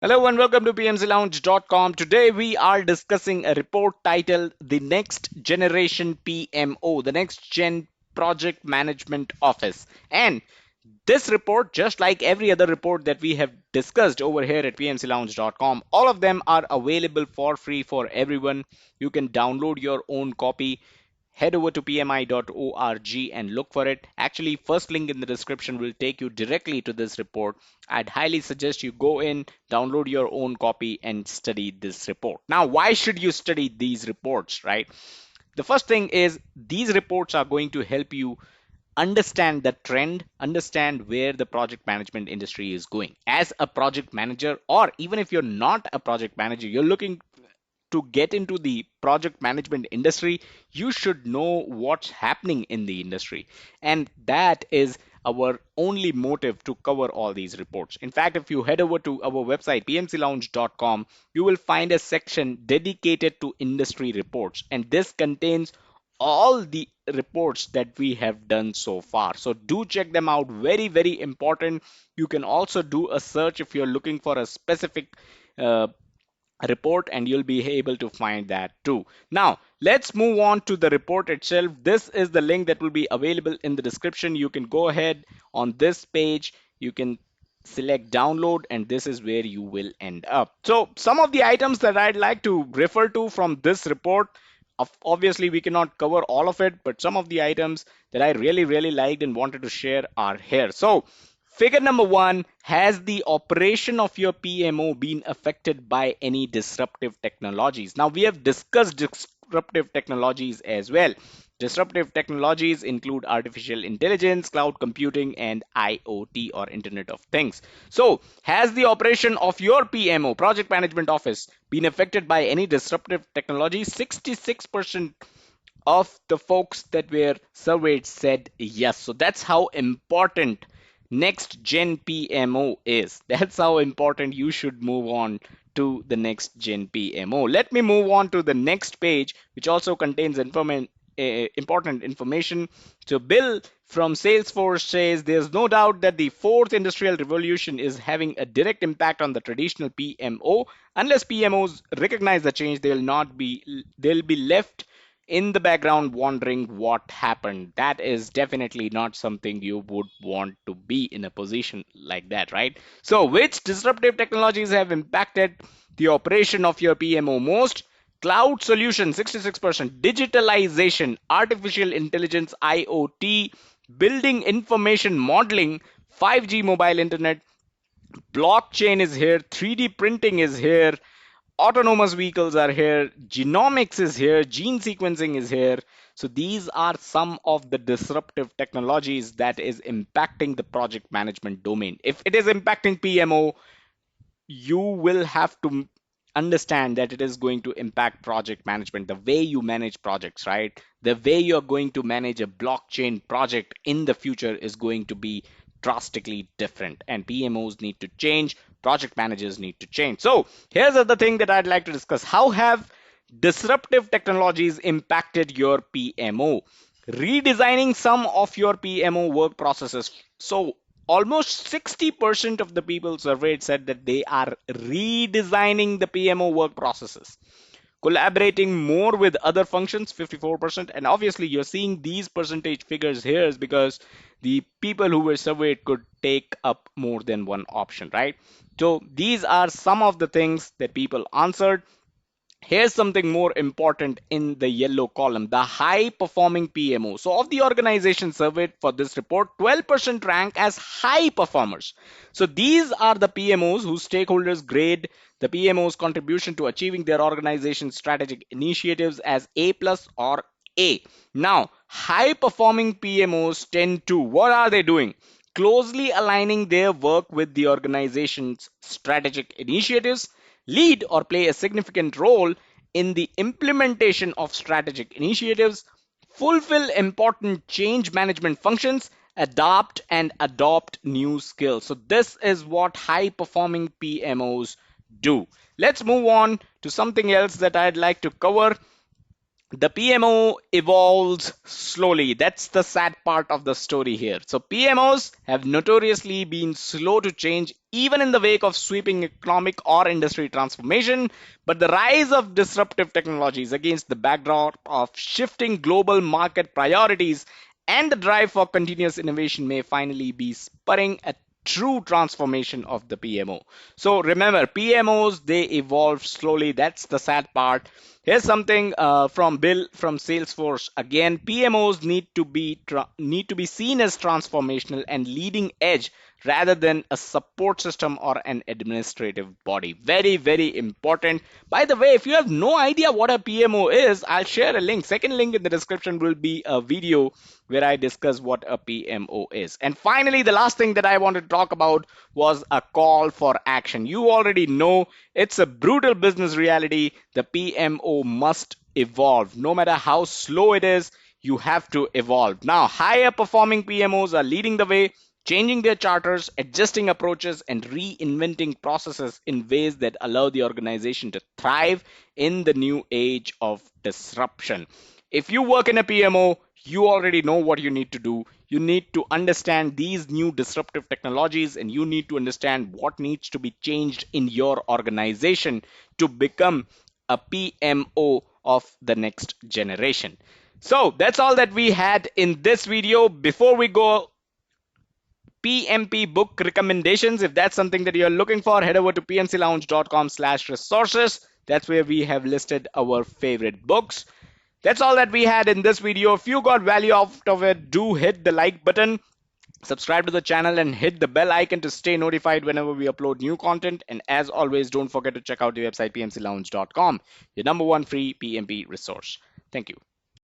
Hello and welcome to PMCLounge.com. Today we are discussing a report titled The Next Generation PMO, the Next Gen Project Management Office. And this report, just like every other report that we have discussed over here at PMCLounge.com, all of them are available for free for everyone. You can download your own copy. Head over to pmi.org and look for it. Actually, first link in the description will take you directly to this report. I'd highly suggest you go in, download your own copy and study this report. Now, why should you study these reports, right? The first thing is these reports are going to help you understand the trend, understand where the project management industry is going. As a project manager, or even if you're not a project manager, you're looking to get into the project management industry, you should know what's happening in the industry. And that is our only motive to cover all these reports. In fact, if you head over to our website, pmclounge.com, you will find a section dedicated to industry reports. And this contains all the reports that we have done so far. So do check them out. Very, very important. You can also do a search if you're looking for a specific uh, report and you'll be able to find that too. Now, let's move on to the report itself. This is the link that will be available in the description. You can go ahead on this page. You can select download and this is where you will end up. So some of the items that I'd like to refer to from this report, obviously we cannot cover all of it, but some of the items that I really liked and wanted to share are here. So figure number one, has the operation of your PMO been affected by any disruptive technologies? Now, we have discussed disruptive technologies as well. Disruptive technologies include artificial intelligence, cloud computing, and IoT or Internet of Things. So, has the operation of your PMO, Project Management Office, been affected by any disruptive technology? 66% of the folks that were surveyed said yes. So that's how important next gen PMO is. That's how important you should move on to the next gen PMO. Let me move on to the next page, which also contains important information. So Bill from Salesforce says there's no doubt that the fourth industrial revolution is having a direct impact on the traditional PMO. Unless PMOs recognize the change, they'll be left in the background wondering what happened. That is definitely not something you would want to be in a position like that, right? So, which disruptive technologies have impacted the operation of your PMO most? Cloud solution, 66%, digitalization, artificial intelligence, IoT, building information modeling, 5G mobile internet, blockchain is here, 3D printing is here, autonomous vehicles are here, genomics is here, gene sequencing is here. So these are some of the disruptive technologies that is impacting the project management domain. If it is impacting PMO, you will have to understand that it is going to impact project management, the way you manage projects, right? The way you're going to manage a blockchain project in the future is going to be drastically different, and PMOs need to change, project managers need to change. So here's the thing that I'd like to discuss. How have disruptive technologies impacted your PMO? Redesigning some of your PMO work processes. So almost 60% of the people surveyed said that they are redesigning the PMO work processes, collaborating more with other functions, 54%. And obviously you're seeing these percentage figures here is because the people who were surveyed could take up more than one option, right? So these are some of the things that people answered. Here's something more important in the yellow column, the high performing PMO. So of the organization surveyed for this report, 12% rank as high performers. So these are the PMOs whose stakeholders grade the PMO's contribution to achieving their organization's strategic initiatives as A plus or A. Now, high performing PMOs tend to, what are they doing? Closely aligning their work with the organization's strategic initiatives, lead or play a significant role in the implementation of strategic initiatives, fulfill important change management functions, adapt and adopt new skills. So this is what high performing PMOs do. Let's move on to something else that I'd like to cover. The PMO evolves slowly. That's the sad part of the story here. So, PMOs have notoriously been slow to change, even in the wake of sweeping economic or industry transformation. But the rise of disruptive technologies against the backdrop of shifting global market priorities and the drive for continuous innovation may finally be spurring a true transformation of the PMO. So remember, PMOs they evolve slowly. That's the sad part. Here's something from Bill from Salesforce. Again, PMOs need to be seen as transformational and leading edge rather than a support system or an administrative body. Very, very important. By the way, if you have no idea what a PMO is, I'll share a link. Second link in the description will be a video where I discuss what a PMO is. And finally, the last thing that I want to talk about was a call for action. You already know it's a brutal business reality. The PMO must evolve. No matter how slow it is, you have to evolve. Now, higher performing PMOs are leading the way, changing their charters, adjusting approaches, and reinventing processes in ways that allow the organization to thrive in the new age of disruption. If you work in a PMO, you already know what you need to do. You need to understand these new disruptive technologies and you need to understand what needs to be changed in your organization to become a PMO of the next generation. So that's all that we had in this video. Before we go, PMP book recommendations. If that's something that you're looking for, head over to pmclounge.com/resources. That's where we have listed our favorite books. That's all that we had in this video. If you got value out of it, do hit the like button, subscribe to the channel, and hit the bell icon to stay notified whenever we upload new content. And as always, don't forget to check out the website pmclounge.com, your number one free PMP resource. Thank you.